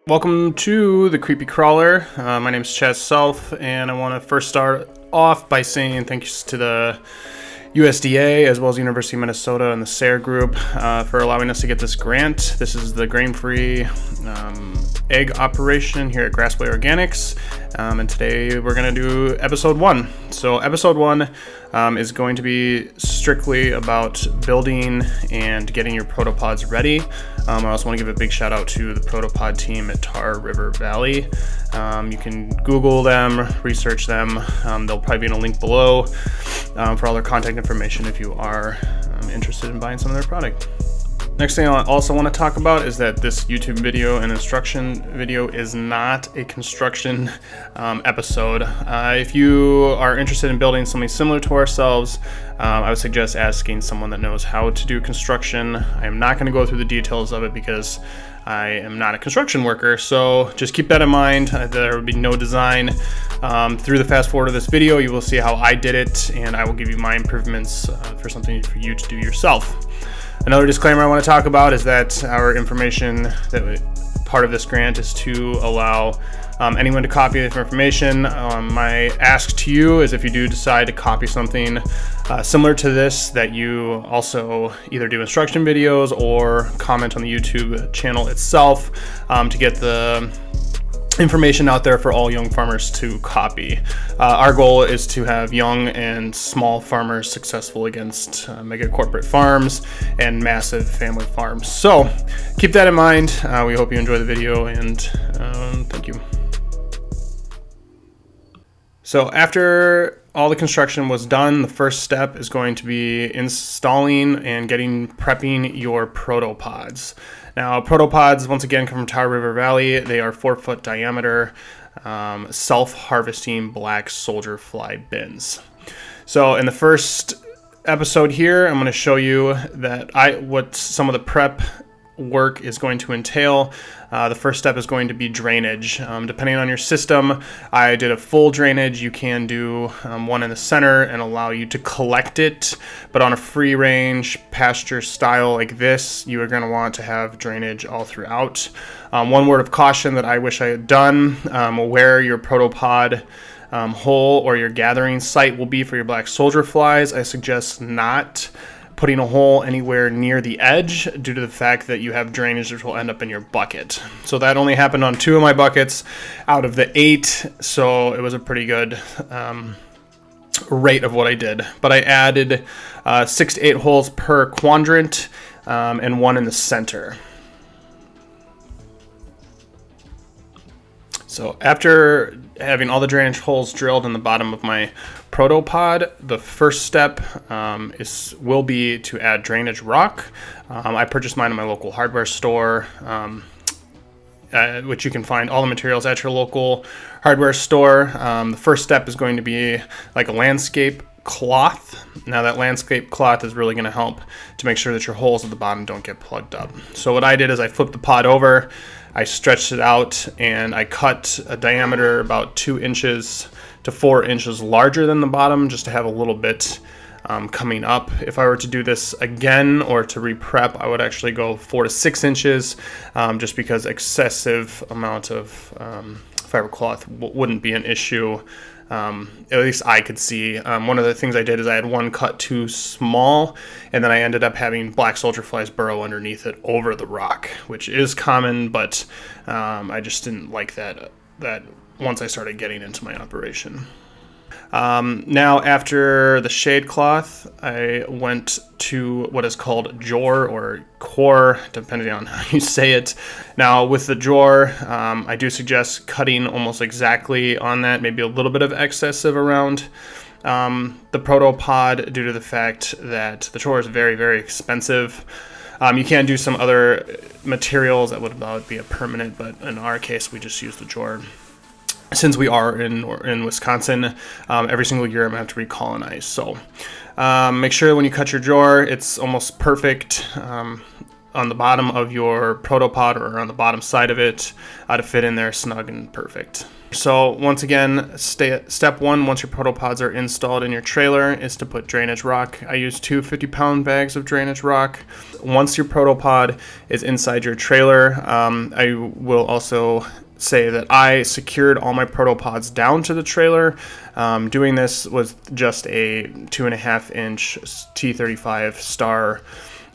Welcome to the Creepy Crawler. My name is Chaz Self, and I want to first start off by saying thanks to the USDA as well as the University of Minnesota and the SARE group for allowing us to get this grant. This is the grain-free egg operation here at Grassway Organics, and today we're going to do episode 1. So episode 1 is going to be strictly about building and getting your protopods ready. I also want to give a big shout out to the protopod team at Tar River Valley. You can Google them, research them. They'll probably be in a link below for all their contact information if you are interested in buying some of their product. Next thing I also want to talk about is that this YouTube video and instruction video is not a construction episode. If you are interested in building something similar to ourselves, I would suggest asking someone that knows how to do construction. I am not going to go through the details of it because I am not a construction worker, so just keep that in mind. There will be no design. Through the fast forward of this video, you will see how I did it, and I will give you my improvements for something for you to do yourself. Another disclaimer I want to talk about is that our information, that part of this grant is to allow anyone to copy this information. My ask to you is if you do decide to copy something similar to this, that you also either do instruction videos or comment on the YouTube channel itself to get the information out there for all young farmers to copy. Our goal is to have young and small farmers successful against mega corporate farms and massive family farms. So keep that in mind. We hope you enjoy the video, and thank you. So after all the construction was done, the first step is going to be installing and prepping your protopods. Now, protopods, once again, come from Tar River Valley. They are 4-foot diameter, self-harvesting black soldier fly bins. So in the first episode here, I'm going to show you what some of the prep work is going to entail. The first step is going to be drainage. Depending on your system, I did a full drainage. You can do one in the center and allow you to collect it, but on a free range pasture style like this, you are going to want to have drainage all throughout. One word of caution that I wish I had done, where your protopod hole or your gathering site will be for your black soldier flies, I suggest not putting a hole anywhere near the edge due to the fact that you have drainage which will end up in your bucket. So that only happened on 2 of my buckets out of the 8, so it was a pretty good rate of what I did. But I added 6 to 8 holes per quadrant and 1 in the center. So after having all the drainage holes drilled in the bottom of my protopod, the first step will be to add drainage rock. I purchased mine in my local hardware store, which you can find all the materials at your local hardware store. The first step is going to be like a landscape cloth. Now that landscape cloth is really going to help to make sure that your holes at the bottom don't get plugged up. So what I did is I flipped the pod over, I stretched it out, and I cut a diameter about 2 inches to 4 inches larger than the bottom, just to have a little bit coming up. If I were to do this again or to re-prep, I would actually go 4 to 6 inches, just because excessive amount of fiber cloth wouldn't be an issue. At least I could see. One of the things I did is I had one cut too small, and then I ended up having black soldier flies burrow underneath it over the rock, which is common, but I just didn't like that once I started getting into my operation. Now, after the shade cloth, I went to what is called jor or core, depending on how you say it. Now, with the jor, I do suggest cutting almost exactly on that, maybe a little bit of excessive around the protopod, due to the fact that the jor is very, very expensive. You can do some other materials that would be a permanent, but in our case, we just use the jor. Since we are in Wisconsin, every single year I'm going to have to recolonize. So make sure when you cut your jor, it's almost perfect. on the bottom of your protopod or on the bottom side of it to fit in there snug and perfect. So once again, step one, once your protopods are installed in your trailer, is to put drainage rock. I use 2 50-pound bags of drainage rock. Once your protopod is inside your trailer, I will also say that I secured all my protopods down to the trailer. Doing this was just a 2.5-inch T35 star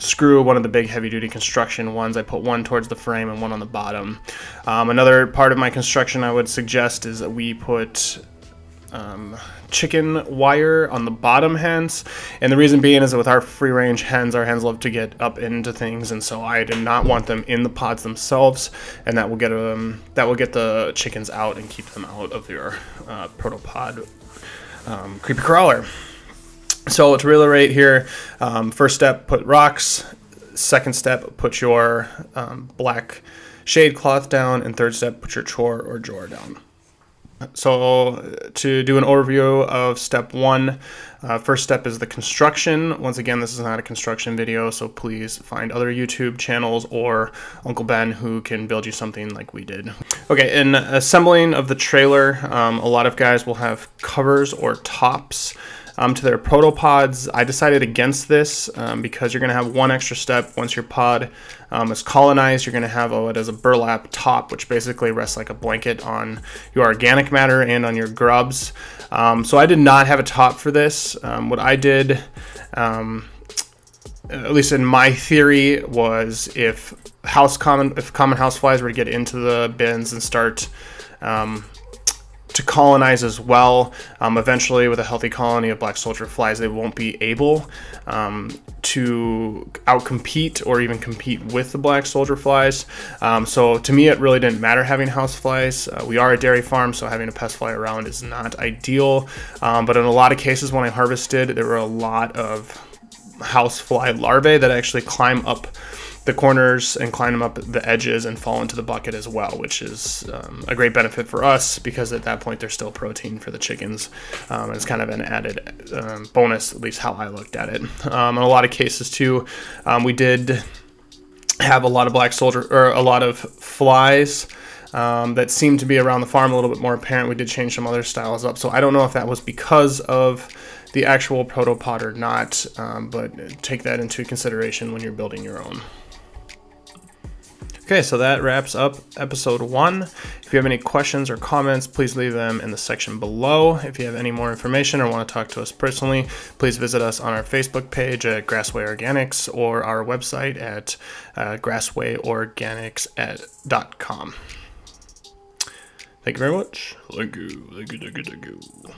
screw, one of the big heavy-duty construction ones. I put one towards the frame and one on the bottom. Another part of my construction I would suggest is that we put chicken wire on the bottom hens, and the reason being is that with our free-range hens, our hens love to get up into things, and so I did not want them in the pods themselves, and that will get the chickens out and keep them out of your protopod creepy crawler. So to reiterate here, first step, put rocks. Second step, put your black shade cloth down. And third step, put your chore or drawer down. So to do an overview of step one, first step is the construction. Once again, this is not a construction video, so please find other YouTube channels or Uncle Ben who can build you something like we did. Okay, in assembling of the trailer, a lot of guys will have covers or tops to their protopods. I decided against this because you're going to have one extra step. Once your pod is colonized, you're going to have it as a burlap top, which basically rests like a blanket on your organic matter and on your grubs. So I did not have a top for this. What I did, at least in my theory, was if common houseflies were to get into the bins and start to colonize as well, eventually with a healthy colony of black soldier flies, they won't be able to outcompete or even compete with the black soldier flies. So to me, it really didn't matter having house flies. We are a dairy farm, so having a pest fly around is not ideal. But in a lot of cases when I harvested, there were a lot of house fly larvae that actually climb up the corners and climb them up the edges and fall into the bucket as well, which is a great benefit for us because at that point there's still protein for the chickens. And it's kind of an added bonus, at least how I looked at it. In a lot of cases too, we did have a lot of black soldier, or a lot of flies that seemed to be around the farm a little bit more apparent. We did change some other styles up, so I don't know if that was because of the actual protopod or not, but take that into consideration when you're building your own. Okay, so that wraps up episode 1. If you have any questions or comments, please leave them in the section below. If you have any more information or want to talk to us personally, please visit us on our Facebook page at Grassway Organics or our website at grasswayorganics.com. Thank you very much. Thank you.